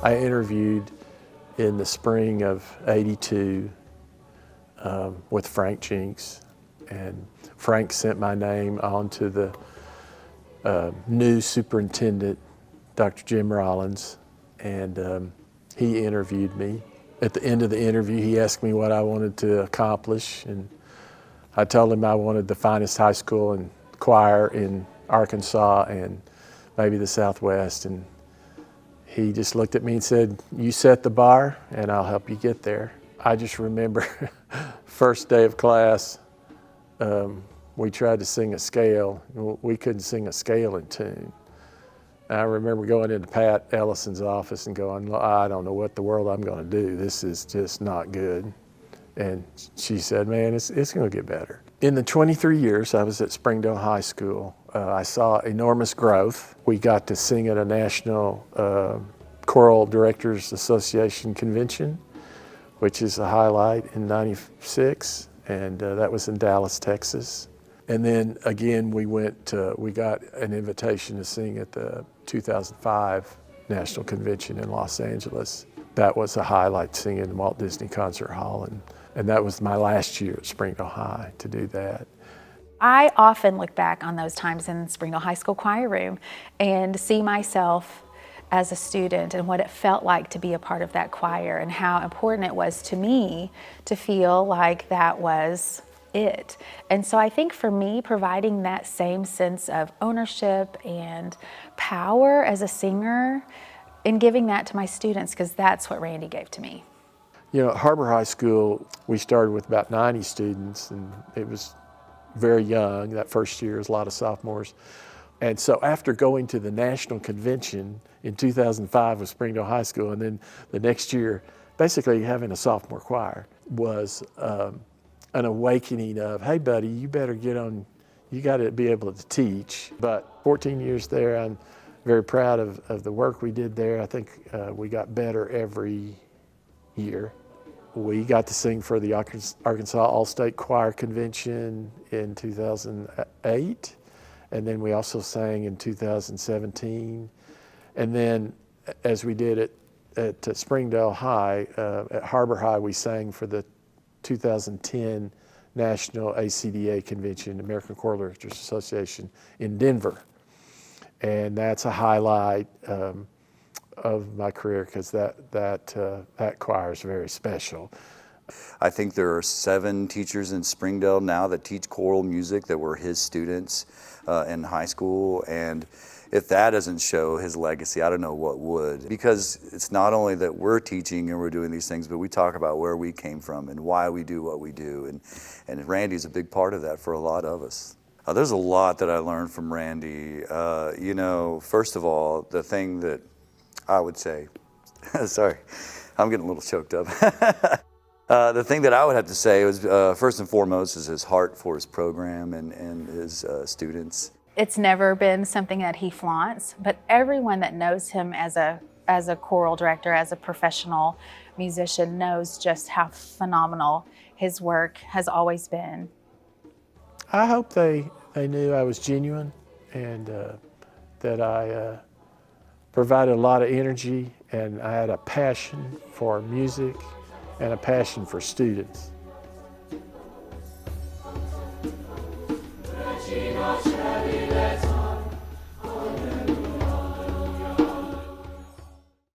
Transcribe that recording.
I interviewed in the spring of '82 with Frank Jinks, and Frank sent my name on to the new superintendent, Dr. Jim Rollins, and he interviewed me. At the end of the interview, he asked me what I wanted to accomplish, and I told him I wanted the finest high school and choir in Arkansas and maybe the Southwest, and he just looked at me and said, "You set the bar and I'll help you get there." I just remember first day of class, we tried to sing a scale. We couldn't sing a scale in tune. And I remember going into Pat Ellison's office and going, "I don't know what the world I'm going to do. This is just not good." And she said, "Man, it's going to get better." In the 23 years I was at Springdale High School, I saw enormous growth. We got to sing at a National Choral Directors Association convention, which is a highlight in '96, and that was in Dallas, Texas. And then again, we got an invitation to sing at the 2005 National Convention in Los Angeles. That was a highlight, singing in the Walt Disney Concert Hall, and that was my last year at Springdale High to do that. I often look back on those times in Springdale High School choir room and see myself as a student and what it felt like to be a part of that choir and how important it was to me to feel like that was it. And so I think for me, providing that same sense of ownership and power as a singer and giving that to my students, because that's what Randy gave to me. You know, at Harbor High School, we started with about 90 students, and it was very young. That first year was a lot of sophomores. And so after going to the national convention in 2005 with Springdale High School, and then the next year, basically having a sophomore choir was an awakening of, hey buddy, you better get on, you got to be able to teach. But 14 years there, I'm very proud of the work we did there. I think we got better every year. We got to sing for the Arkansas All-State Choir Convention in 2008, and then we also sang in 2017. And then as we did at Springdale High, at Harbor High, we sang for the 2010 National ACDA Convention, American Choral Directors Association in Denver. And that's a highlight of my career, because that choir is very special. I think there are 7 teachers in Springdale now that teach choral music that were his students in high school, and if that doesn't show his legacy, I don't know what would. Because it's not only that we're teaching and we're doing these things, but we talk about where we came from and why we do what we do, and Randy's a big part of that for a lot of us. There's a lot that I learned from Randy. You know, first of all, the thing that I would say, sorry, I'm getting a little choked up. The thing that I would have to say was, first and foremost, is his heart for his program and his students. It's never been something that he flaunts, but everyone that knows him as a choral director, as a professional musician, knows just how phenomenal his work has always been. I hope they knew I was genuine, and that I provided a lot of energy, and I had a passion for music and a passion for students.